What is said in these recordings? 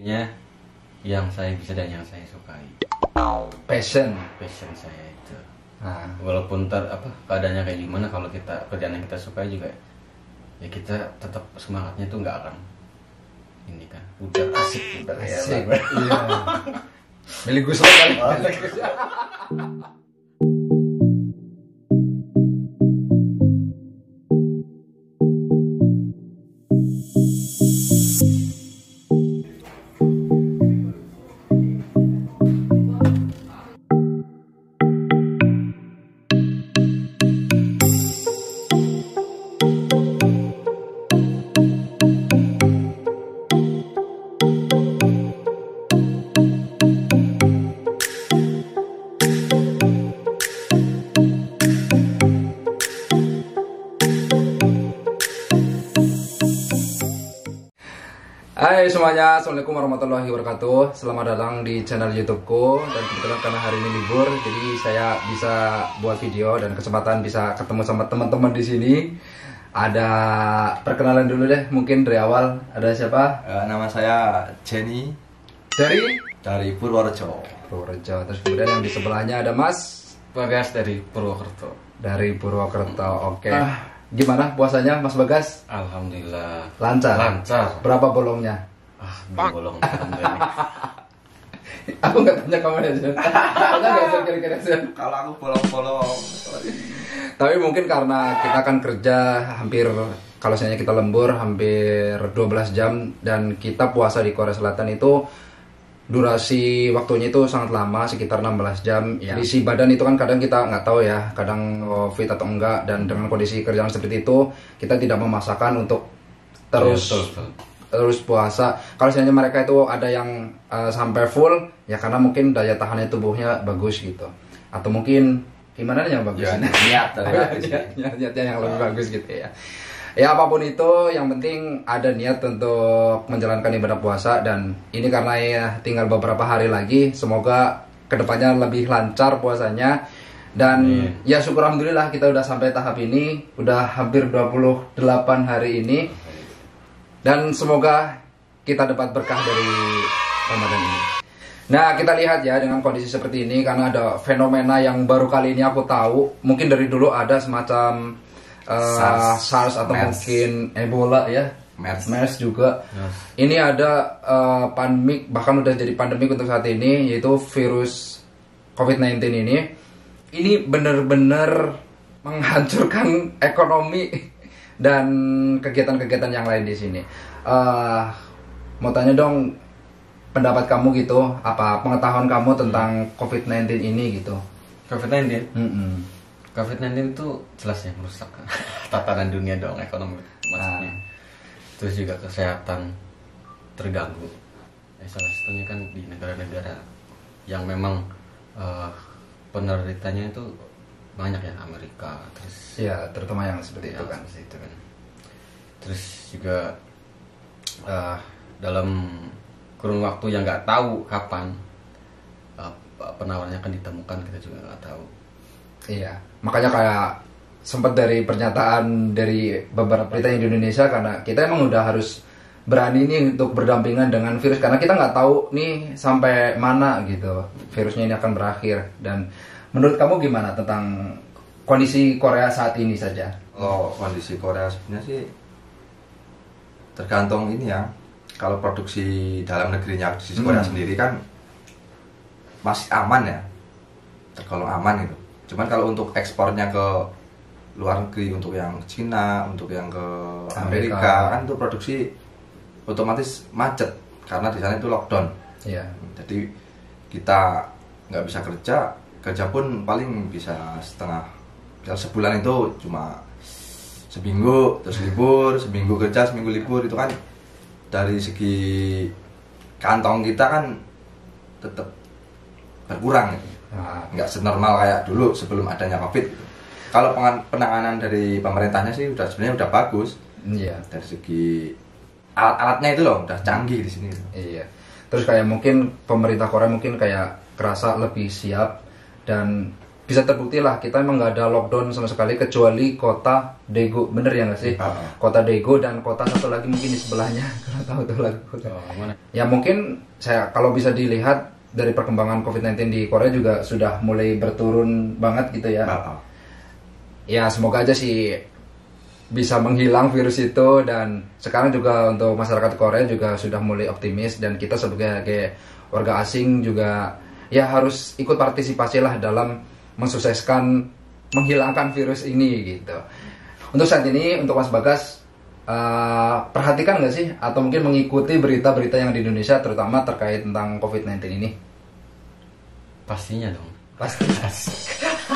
Intinya yang saya bisa dan yang saya sukai. Passion Saya itu. nah. Walaupun keadaannya kayak gimana, kalau kita kerjaan yang kita sukai juga, ya kita tetap semangatnya tuh nggak akan ini kan. Udah asik udah kayak Asik. lagu. Iya. Milik Gus kali. Hai semuanya, assalamualaikum warahmatullahi wabarakatuh. Selamat datang di channel YouTubeku. Dan kebetulan karena hari ini libur, jadi saya bisa buat video dan kesempatan bisa ketemu sama teman-teman di sini. Ada perkenalan dulu deh, mungkin dari awal. Ada siapa? Nama saya Jenny Dari Purworejo. Purworejo. Terus kemudian yang di sebelahnya ada Mas Bagas dari Purwokerto. dari Purwokerto. Oke. Gimana puasanya Mas Bagas? Alhamdulillah Lancar. Berapa bolongnya? Bolong alhamdulillah. Aku nggak tanya kamu aja. Tanya nggak sih kira-kira sih? Kalau aku bolong-bolong. Tapi mungkin karena kita akan kerja hampir, kalau misalnya kita lembur hampir 12 jam dan kita puasa di Korea Selatan itu durasi waktunya itu sangat lama, sekitar 16 jam. Ya. Isi badan itu kan kadang kita nggak tahu ya, kadang fit atau enggak, dan dengan kondisi kerjaan seperti itu kita tidak memaksakan untuk terus Ya, betul. terus puasa. Kalau misalnya mereka itu ada yang sampai full, ya karena mungkin daya tahan tubuhnya bagus gitu, atau mungkin gimana yang bagus Ya, ini? niat dari hati sih. Niatnya yang lebih bagus gitu ya. Ya apapun itu, yang penting ada niat untuk menjalankan ibadah puasa. Dan ini karena ya tinggal beberapa hari lagi, semoga kedepannya lebih lancar puasanya. Dan ya syukur alhamdulillah kita udah sampai tahap ini, udah hampir 28 hari ini. Dan semoga kita dapat berkah dari Ramadan ini. Nah kita lihat ya dengan kondisi seperti ini, karena ada fenomena yang baru kali ini aku tahu. Mungkin dari dulu ada semacam SARS atau MERS. mungkin Ebola ya, MERS juga. Ini ada pandemik, bahkan udah jadi pandemik untuk saat ini, yaitu virus COVID-19 ini. Ini benar-benar menghancurkan ekonomi dan kegiatan-kegiatan yang lain di sini. Mau tanya dong pendapat kamu gitu, apa pengetahuan kamu tentang COVID-19 ini gitu? COVID-19. Mm-mm. COVID-19 itu jelas ya merusak tatanan dunia dong, ekonomi maksudnya. Terus juga kesehatan terganggu. Salah satunya kan di negara-negara yang memang penderitanya itu banyak ya, Amerika, terus Ya, terutama yang seperti itu kan. seperti itu kan. Terus juga dalam kurun waktu yang nggak tahu kapan penawarnya akan ditemukan, kita juga nggak tahu. Iya, makanya kayak sempat dari pernyataan dari beberapa berita di Indonesia, karena kita emang udah harus berani nih untuk berdampingan dengan virus, karena kita nggak tahu nih sampai mana gitu virusnya ini akan berakhir. Dan menurut kamu gimana tentang kondisi Korea saat ini saja? Oh, kondisi Korea sebenarnya sih tergantung ini ya. Kalau produksi dalam negerinya di Korea sendiri kan masih aman ya, tergolong aman gitu. Cuman kalau untuk ekspornya ke luar negeri, untuk yang Cina, untuk yang ke Amerika kan itu produksi otomatis macet karena di sana itu lockdown. Iya. Jadi kita nggak bisa kerja pun paling bisa setengah, misal sebulan itu cuma seminggu terus libur, seminggu kerja seminggu libur. Itu kan dari segi kantong kita kan tetap berkurang gitu. Nggak senormal kayak dulu sebelum adanya COVID gitu. Kalau penanganan dari pemerintahnya sih sebenarnya udah bagus. Iya. Dari segi alat-alatnya itu loh udah canggih di sini. Iya. Terus kayak mungkin pemerintah Korea mungkin kayak kerasa lebih siap, dan bisa terbukti lah kita emang nggak ada lockdown sama sekali kecuali kota Daegu, bener ya nggak sih? Kota Daegu dan kota satu lagi mungkin di sebelahnya kalau tahu tuh lagi kota. Mana? Ya mungkin saya kalau bisa dilihat dari perkembangan COVID-19 di Korea juga sudah mulai berturun banget gitu ya. Ya semoga aja sih bisa menghilang virus itu, dan sekarang juga untuk masyarakat Korea juga sudah mulai optimis, dan kita sebagai warga asing juga ya harus ikut partisipasi lah dalam mensukseskan menghilangkan virus ini gitu. Untuk saat ini untuk Mas Bagas perhatikan nggak sih atau mungkin mengikuti berita-berita yang di Indonesia terutama terkait tentang COVID-19 ini? Pastinya dong. Pasti.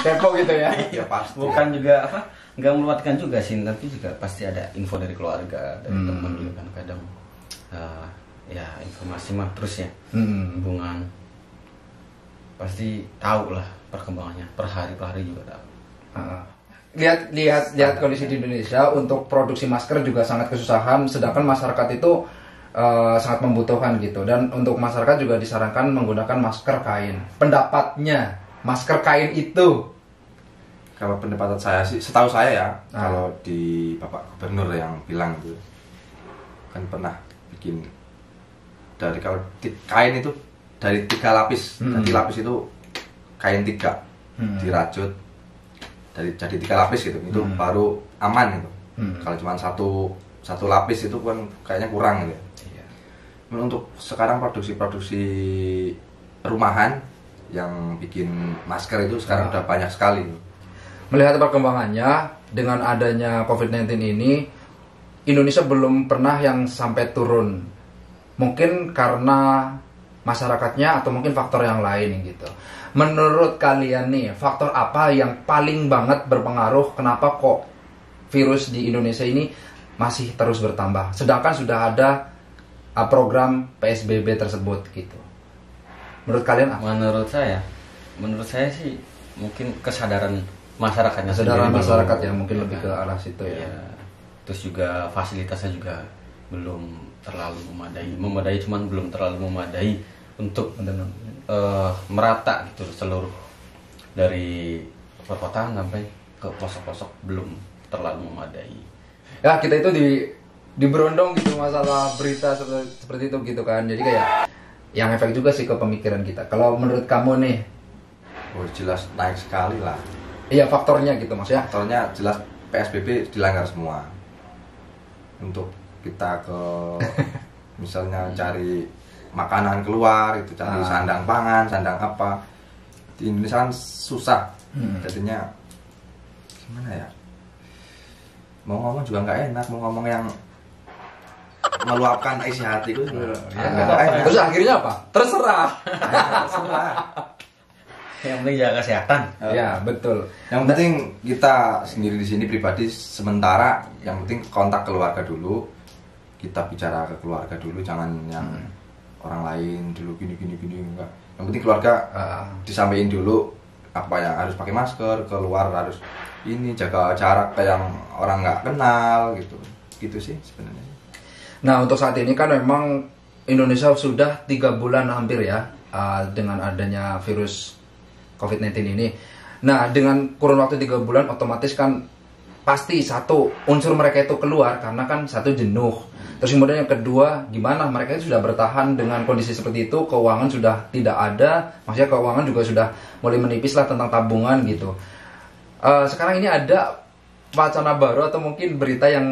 Kepo gitu ya? Ya pasti. Bukan juga apa? Nggak meluatkan juga sih, tapi juga pasti ada info dari keluarga, dari teman juga kan kadang ya informasi mah terus ya hubungan pasti tahu lah perkembangannya per hari juga tahu. Lihat kondisi di Indonesia untuk produksi masker juga sangat kesusahan, sedangkan masyarakat itu sangat membutuhkan gitu, dan untuk masyarakat juga disarankan menggunakan masker kain. Pendapatnya masker kain itu? Kalau pendapatan saya sih, setahu saya ya, kalau di Bapak Gubernur yang bilang itu kan pernah bikin dari kalau kain itu dari 3 lapis, jadi lapis itu kain 3 dirajut jadi 3 lapis gitu, itu baru aman gitu. Kalau cuma satu lapis itu kan kayaknya kurang gitu. Iya. Untuk sekarang produksi rumahan yang bikin masker itu sekarang udah banyak sekali. Melihat perkembangannya dengan adanya COVID-19 ini, Indonesia belum pernah yang sampai turun. Mungkin karena masyarakatnya atau mungkin faktor yang lain gitu. Menurut kalian nih, faktor apa yang paling banget berpengaruh kenapa kok virus di Indonesia ini masih terus bertambah? Sedangkan sudah ada program PSBB tersebut gitu. Menurut kalian apa? Menurut saya sih mungkin kesadaran masyarakatnya Kesadaran sendiri masyarakat belum, yang mungkin lebih ke arah situ ya. Terus juga fasilitasnya juga belum terlalu memadai cuman belum terlalu memadai untuk merata gitu seluruh dari perkotaan sampai ke pelosok-pelosok belum terlalu memadai. Ya kita itu di berondong gitu masalah berita seperti itu gitu kan. Jadi kayak yang efek juga sih ke pemikiran kita. Kalau menurut kamu nih? Oh jelas naik sekali lah. Iya faktornya gitu maksudnya. Faktornya jelas PSBB dilanggar semua. Untuk kita ke misalnya cari makanan keluar itu cari sandang pangan, sandang apa. Di Indonesia kan susah. Jadinya gimana ya? Mau ngomong juga nggak enak, mau ngomong yang meluapkan isi hati itu Terus akhirnya apa? Terserah. Yang penting jaga kesehatan. Ya betul. Yang penting kita sendiri di sini pribadi sementara yang penting kontak keluarga dulu. Kita bicara ke keluarga dulu, jangan yang orang lain dulu gini enggak. Yang penting keluarga disampaikan dulu apa yang harus pakai masker, keluar harus ini jaga jarak kayak yang orang nggak kenal gitu. Gitu sih sebenarnya. Nah untuk saat ini kan memang Indonesia sudah 3 bulan hampir ya dengan adanya virus COVID-19 ini. Nah dengan kurun waktu 3 bulan otomatis kan pasti satu unsur mereka itu keluar karena kan satu jenuh. Terus kemudian yang kedua gimana mereka itu sudah bertahan dengan kondisi seperti itu, keuangan sudah tidak ada, maksudnya keuangan juga sudah mulai menipis lah tentang tabungan gitu. Sekarang ini ada wacana baru atau mungkin berita yang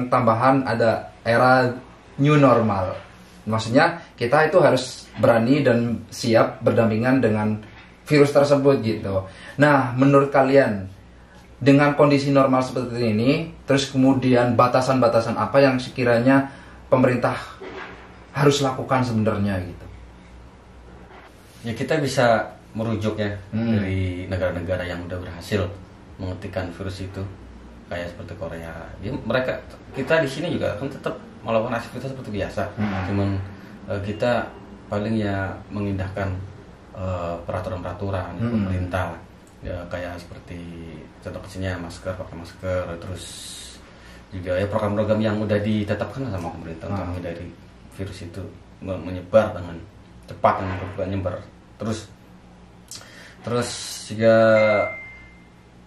tambahan, ada era new normal. Maksudnya kita itu harus berani dan siap berdampingan dengan virus tersebut gitu. Nah, menurut kalian dengan kondisi normal seperti ini, terus kemudian batasan-batasan apa yang sekiranya pemerintah harus lakukan sebenarnya gitu? Ya kita bisa merujuk ya dari negara-negara yang udah berhasil menghentikan virus itu, kayak seperti Korea. Ya, kita di sini juga kan tetap melakukan aktivitas seperti biasa. Cuman kita paling ya mengindahkan peraturan-peraturan pemerintah. Ya kayak seperti contoh kecilnya pakai masker, terus juga ya program-program yang udah ditetapkan sama pemerintah untuk menghindari virus itu menyebar dengan cepat dan menyebar terus Sehingga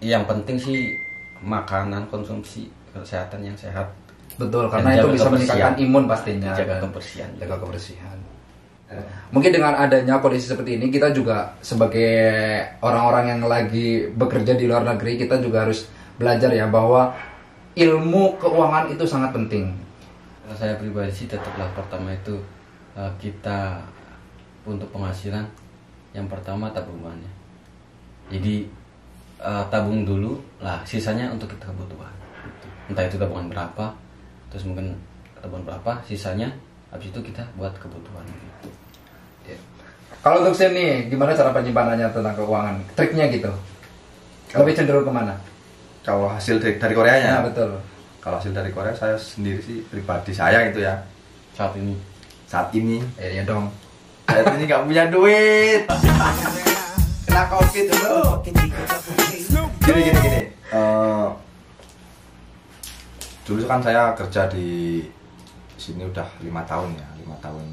yang penting sih makanan, konsumsi kesehatan yang sehat. Betul, Dan karena itu jaga bisa kebersihan. meningkatkan imun pastinya. Jaga kan. kebersihan. Jaga kebersihan. Mungkin dengan adanya kondisi seperti ini, kita juga sebagai orang-orang yang lagi bekerja di luar negeri, kita juga harus belajar ya bahwa ilmu keuangan itu sangat penting. Kalau saya pribadi sih tetaplah pertama itu kita untuk penghasilan yang pertama tabungannya. Jadi tabung dulu lah, sisanya untuk kita kebutuhan. Gitu. Entah itu tabungan berapa, terus mungkin tabungan berapa, sisanya habis itu kita buat kebutuhan gitu. Ya. Kalau untuk Sen nih, gimana cara penyimpanannya tentang keuangan? Triknya gitu. Lebih cenderung kemana? Kalau hasil dari Koreanya. Nah, betul. Kalau hasil dari Korea saya sendiri sih pribadi saya gitu ya. Saat ini Saat ini Ya dong. saya ini nggak punya duit. Kena covid dulu. Gini. Dulu kan saya kerja di sini udah 5 tahun ya, 5 tahun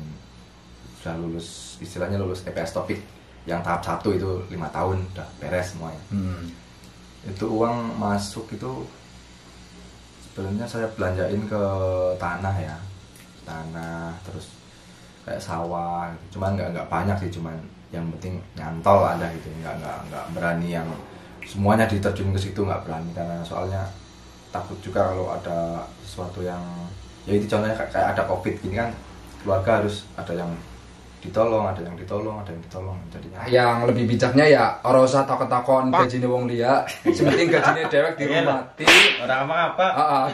sudah lulus, istilahnya lulus TPS Topik yang tahap 1 itu 5 tahun udah beres semuanya. Itu uang masuk itu sebenarnya saya belanjain ke tanah ya, tanah terus kayak sawah gitu. Cuman nggak banyak sih, cuman yang penting nyantol ada gitu, nggak berani yang semuanya diterjun ke situ, nggak berani karena soalnya takut juga kalau ada sesuatu yang ya itu contohnya kayak ada covid gini kan, keluarga harus ada yang ditolong, ada yang ditolong jadinya Yang lebih bijaknya ya ora usah takon-takon gajine wong liya, sing penting gajine dewek dirumati. orang apa? Heeh.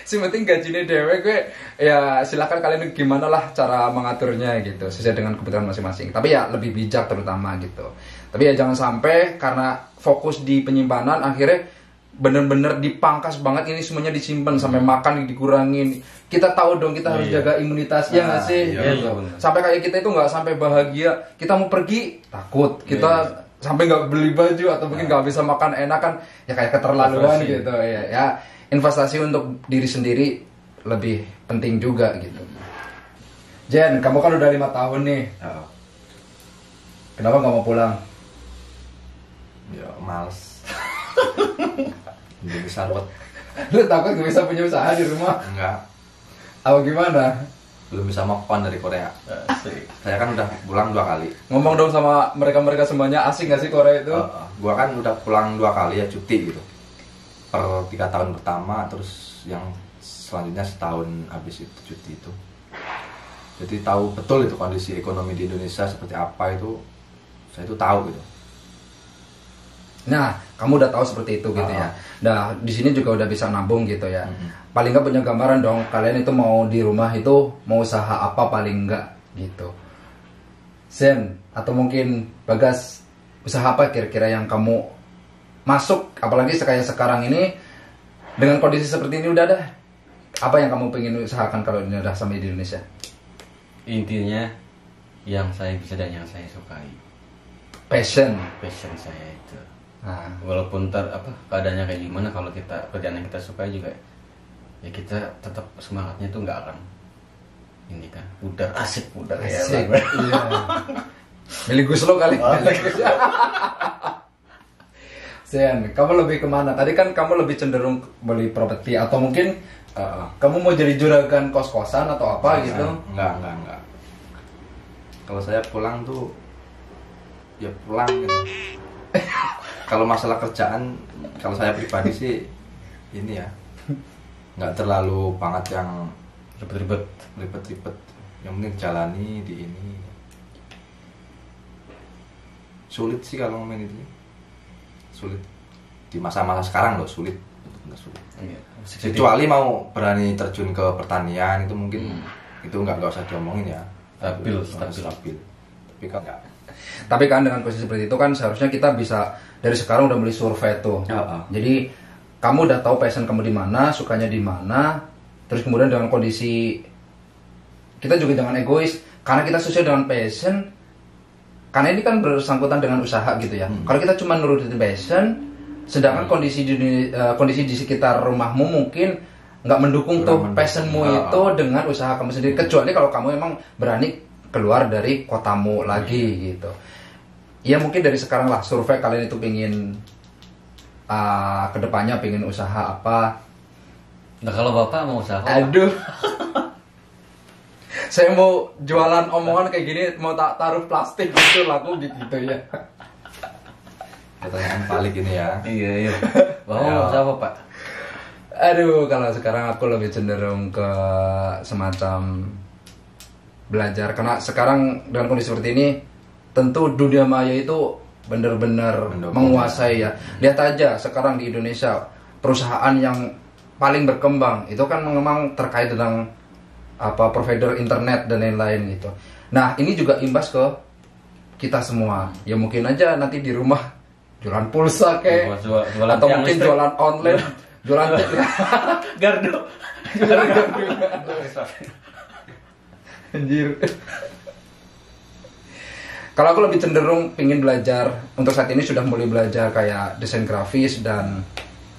Sing penting gajine dewek gue ya silakan kalian gimana lah cara mengaturnya gitu sesuai dengan kebutuhan masing-masing. Tapi ya lebih bijak terutama gitu. Tapi ya jangan sampai karena fokus di penyimpanan akhirnya bener-bener dipangkas banget, ini semuanya disimpan sampai makan dikurangin. Kita tahu dong kita harus jaga imunitas ya nggak sih? Iya, Gitu. bener. Sampai kayak kita itu nggak sampai bahagia, kita mau pergi takut, kita sampai nggak beli baju atau mungkin nggak bisa makan enak kan, ya kayak keterlaluan Investasi. gitu ya. Investasi untuk diri sendiri lebih penting juga gitu. Jen, kamu kan udah 5 tahun nih, ya, kenapa nggak mau pulang? ya males. Belum bisa ruwet. Lu takut gak bisa punya usaha di rumah? Enggak, Apa gimana? belum bisa move on dari Korea. Asik. Saya kan udah pulang 2 kali. Ngomong dong sama mereka-mereka semuanya, asing gak sih Korea itu? Gua kan udah pulang 2 kali ya cuti gitu. Per 3 tahun pertama, terus yang selanjutnya setahun habis itu cuti itu. Jadi tahu betul itu kondisi ekonomi di Indonesia seperti apa itu. Saya itu tahu gitu. Nah, kamu udah tahu seperti itu gitu ya. Nah, di sini juga udah bisa nabung gitu ya. Paling nggak punya gambaran dong, kalian itu mau di rumah itu mau usaha apa paling nggak gitu. Zen, atau mungkin Bagas, usaha apa kira-kira yang kamu masuk, apalagi kayak sekarang ini dengan kondisi seperti ini udah ada. Apa yang kamu pengen usahakan kalau ini udah sampai di Indonesia? Intinya yang saya bisa dan yang saya sukai, Passion. passion saya itu. Nah, Walaupun keadaannya kayak gimana, kalau kita kerjaan yang kita sukai juga, ya kita tetap semangatnya tuh nggak akan ini kan, pudar asik ya. asik. Iya. Milih Gus lo kali. Sen, kamu lebih kemana? Tadi kan kamu lebih cenderung beli properti atau mungkin kamu mau jadi juragan kos-kosan atau apa gitu? Enggak. Kalau saya pulang tuh ya pulang gitu. Kalau masalah kerjaan, kalau saya pribadi sih ini ya nggak terlalu banget yang ribet-ribet. Yang penting jalani di ini. Sulit sih kalau ngomongin itu. Sulit di masa-masa sekarang loh, sulit. Benar sulit. Iya. Kecuali mau berani terjun ke pertanian itu mungkin itu nggak usah diomongin ya. Stabil. Tapi kan nggak. Tapi kan dengan posisi seperti itu kan seharusnya kita bisa dari sekarang udah mulai survei tuh. Jadi kamu udah tahu passion kamu di mana, sukanya di mana. Terus kemudian dengan kondisi kita juga jangan egois karena kita sesuai dengan passion. Karena ini kan bersangkutan dengan usaha gitu ya. Kalau kita cuma nurutin passion, sedangkan kondisi di sekitar rumahmu mungkin nggak mendukung tuh passionmu itu dengan usaha kamu sendiri. Kecuali kalau kamu emang berani keluar dari kotamu lagi gitu. ya mungkin dari sekarang lah survei kalian itu pengen kedepannya pengen usaha apa. Nah kalau bapak mau usaha apa? Aduh. Saya mau jualan omongan kayak gini, mau tak taruh plastik gitu laku gitu ya. Pertanyaan balik ini ya. Iya. Bapak mau usaha apa pak? Aduh, kalau sekarang aku lebih cenderung ke semacam belajar. Karena sekarang dengan kondisi seperti ini, tentu dunia maya itu benar-benar menguasai ya. Lihat aja sekarang di Indonesia, perusahaan yang paling berkembang itu kan memang terkait dengan provider internet dan lain-lain gitu. Nah, ini juga imbas ke kita semua. Ya mungkin aja nanti di rumah jualan pulsa kayak jualan atau mungkin listrik. Jualan online, jualan gardu. Anjir. Kalau aku lebih cenderung pengen belajar, untuk saat ini sudah mulai belajar kayak desain grafis dan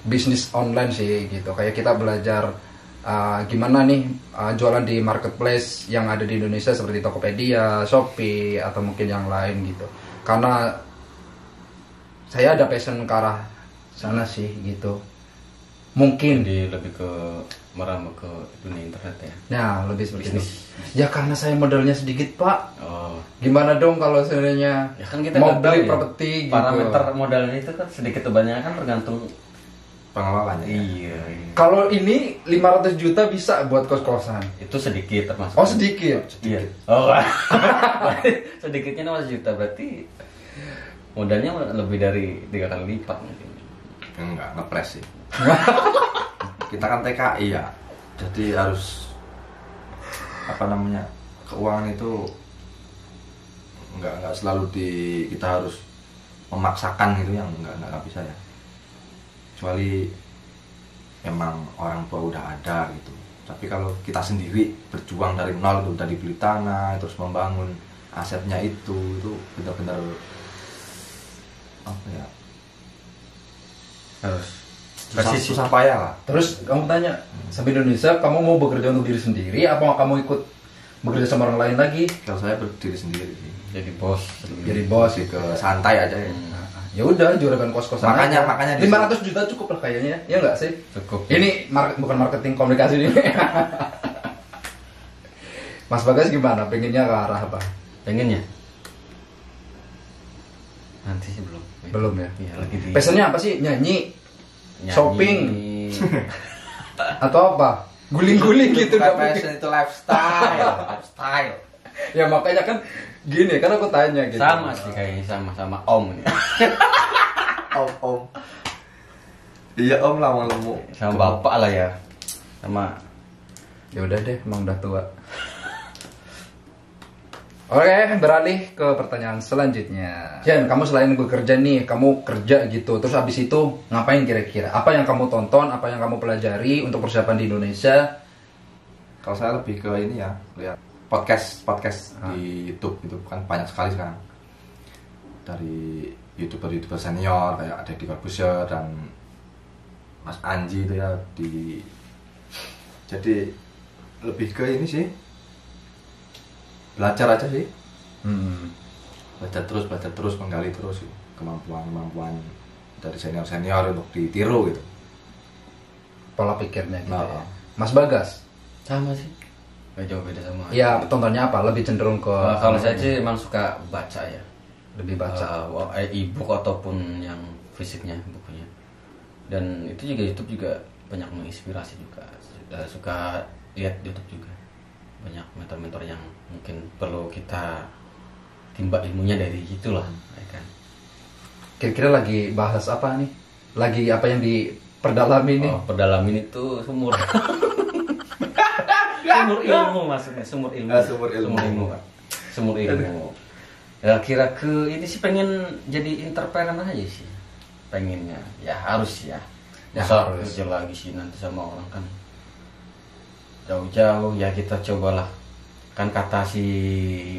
bisnis online sih gitu. Kayak kita belajar gimana nih jualan di marketplace yang ada di Indonesia seperti Tokopedia, Shopee atau mungkin yang lain gitu. Karena saya ada passion ke arah sana sih gitu. Mungkin jadi lebih ke merambah ke dunia internet ya. Nah, lebih seperti bisnis. itu. Ya karena saya modalnya sedikit, Pak. Oh. Gimana dong kalau sebenarnya Ya kan kita mau nggak beli tahu ya. properti gitu. Parameter modalnya itu kan sedikit atau banyak kan tergantung Pengalamannya. Iya. Kalau ini 500 juta bisa buat kos-kosan. Itu sedikit termasuk. Oh, sedikit. Iya. Oh. Sedikitnya 500 juta berarti modalnya lebih dari 3 kali lipat mungkin. Enggak, ngepres sih. Kita kan TKI ya. Jadi harus keuangan itu enggak selalu kita harus memaksakan gitu, yang enggak bisa ya. Kecuali memang orang tua udah ada gitu. Tapi kalau kita sendiri berjuang dari nol, itu tadi beli tanah terus membangun asetnya itu benar-benar apa ya, Harus susah payah lah. Terus kamu tanya, sampai Indonesia kamu mau bekerja untuk diri sendiri apa kamu ikut bekerja sama orang lain lagi? Kalau saya berdiri sendiri sih. jadi bos. Jadi bos Lebih ke santai aja ya. Ya udah, juragan kos-kosan. Makanya 500 juta cukup lah kayaknya. Ya enggak sih? Cukup. Ini bukan marketing, komunikasi ini. Mas Bagas gimana? Pengennya ke arah apa? Pengennya? Nanti sih belum. Belum ya? Iya, lagi di Passionnya apa sih? Nyanyi? Shopping? Atau apa? Guling-guling gitu Bukan dong. passion, itu lifestyle. Ya makanya kan gini, kan aku tanya gitu. Sama sih kayaknya sama Om ini. Om. Iya om lah, mau lemu. Sama bapak lah ya. Sama Ya udah deh, emang udah tua. Oke, beralih ke pertanyaan selanjutnya. Jan, kamu selain bekerja nih, kamu kerja gitu, terus abis itu ngapain kira-kira? Apa yang kamu tonton, apa yang kamu pelajari untuk persiapan di Indonesia? Kalau saya lebih ke ini ya, lihat podcast di YouTube itu kan banyak sekali sekarang. Dari YouTuber senior kayak Deddy Corbuzier dan Mas Anji itu ya, jadi lebih ke ini sih, belajar aja sih. Belajar terus menggali terus gitu. kemampuan dari senior untuk ditiru gitu. Pola pikirnya gitu ya. Nah. Mas Bagas? sama sih. Gak jauh beda sama. Ya, tontonnya apa? Lebih cenderung ke Kalau saya sih emang suka baca ya. lebih baca. E-book ataupun yang fisiknya bukunya. Dan itu juga YouTube juga banyak menginspirasi juga. Suka lihat YouTube juga. Banyak mentor-mentor yang mungkin perlu kita timba ilmunya dari itulah, ya kan. Kira-kira lagi bahas apa nih? Lagi apa yang diperdalami nih? Oh, perdalamin itu sumur. Sumur ilmu maksudnya, sumur ilmu. Sumur ilmu. Pak. Sumur ilmu. Ya kira ke ini sih pengen jadi entrepreneur aja sih. Pengennya. Ya harus ya. Ya, Masa harus. kerja lagi sih nanti sama orang kan. Jauh-jauh ya kita cobalah. Kan kata si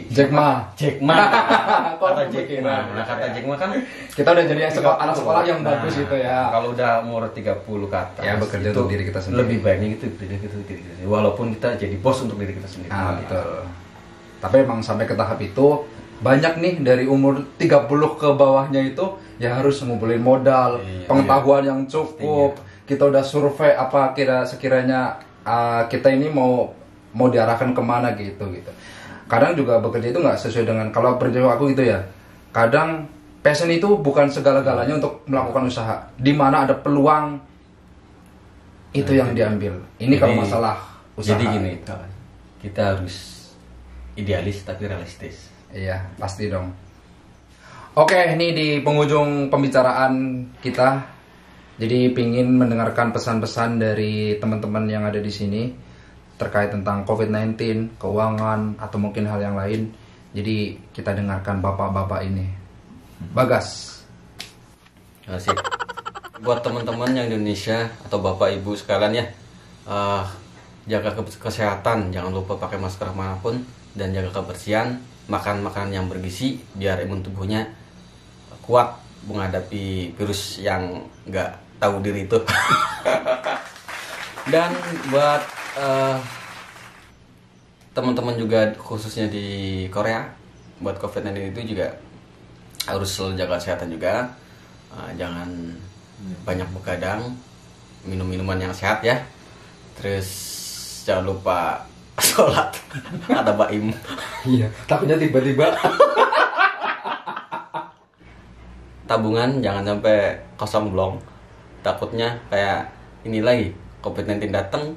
Jack Ma. kata Jack Ma. Nah, kata Jack Ma kan Kita udah jadi anak sekolah yang bagus gitu ya. kalau udah umur 30 ke atas Ya, bekerja itu untuk diri kita sendiri. lebih baiknya gitu bekerja untuk diri kita sendiri. Walaupun kita jadi bos untuk diri kita sendiri. Nah, betul. Tapi emang sampai ke tahap itu banyak nih dari umur 30 ke bawahnya itu ya harus ngumpulin modal, pengetahuan yang cukup. Kita udah survei apa sekiranya kita ini mau diarahkan kemana gitu. Kadang juga bekerja itu nggak sesuai dengan, kalau prinsip aku gitu ya, kadang passion itu bukan segala-galanya untuk melakukan usaha. Di mana ada peluang itu yang diambil. Ini kalau masalah usaha. Jadi gini, kita harus idealis tapi realistis. Iya, pasti dong. Oke, ini di penghujung pembicaraan kita. Jadi pingin mendengarkan pesan-pesan dari teman-teman yang ada di sini terkait tentang COVID-19, keuangan, atau mungkin hal yang lain. Jadi kita dengarkan bapak-bapak ini. Bagas. Asik. Buat teman-teman yang di Indonesia atau bapak ibu sekalian ya, jaga kesehatan, jangan lupa pakai masker manapun, dan jaga kebersihan, makan makanan yang bergizi biar imun tubuhnya kuat menghadapi virus yang nggak tahu diri itu. Dan buat teman-teman juga khususnya di Korea, buat COVID-19 itu juga harus selalu jaga kesehatan juga. Jangan banyak begadang, minum minuman yang sehat ya. Terus jangan lupa sholat. Ada baim. Iya, takutnya tiba-tiba. Tabungan jangan sampai kosong blong. Takutnya kayak ini lagi, COVID-19 datang,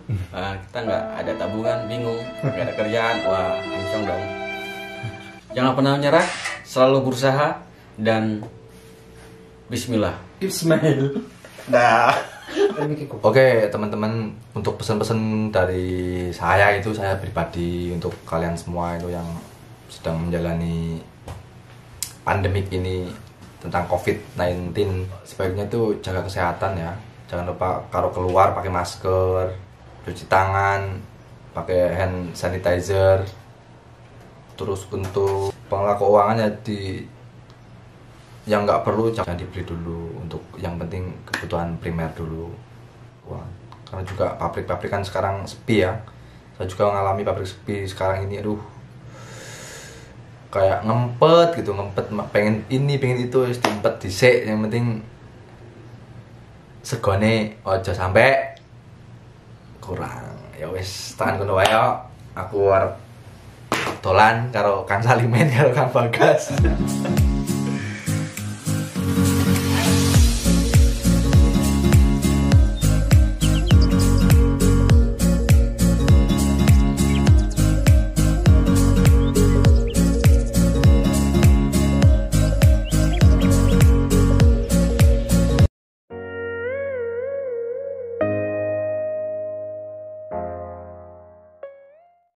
kita nggak ada tabungan, bingung, nggak ada kerjaan, wah hancur dong. Jangan pernah menyerah, selalu berusaha, dan Bismillah. Nah, oke teman-teman, untuk pesan-pesan dari saya itu, saya pribadi untuk kalian semua itu yang sedang menjalani pandemik ini tentang COVID-19, sebaiknya itu jaga kesehatan ya. Jangan lupa kalau keluar pakai masker, cuci tangan, pakai hand sanitizer. Terus untuk pengelola keuangannya yang nggak perlu jangan dibeli dulu, untuk yang penting kebutuhan primer dulu. Wah, karena juga pabrik-pabrik kan sekarang sepi ya. Saya juga mengalami pabrik sepi sekarang ini, aduh, kayak ngempet gitu, pengen ini pengen itu, diempet disek, yang penting segone ojo sampai kurang. Ya wis, tahan kono wae yo. Aku arep dolan karo Kang Salimen karo Kang Bagas.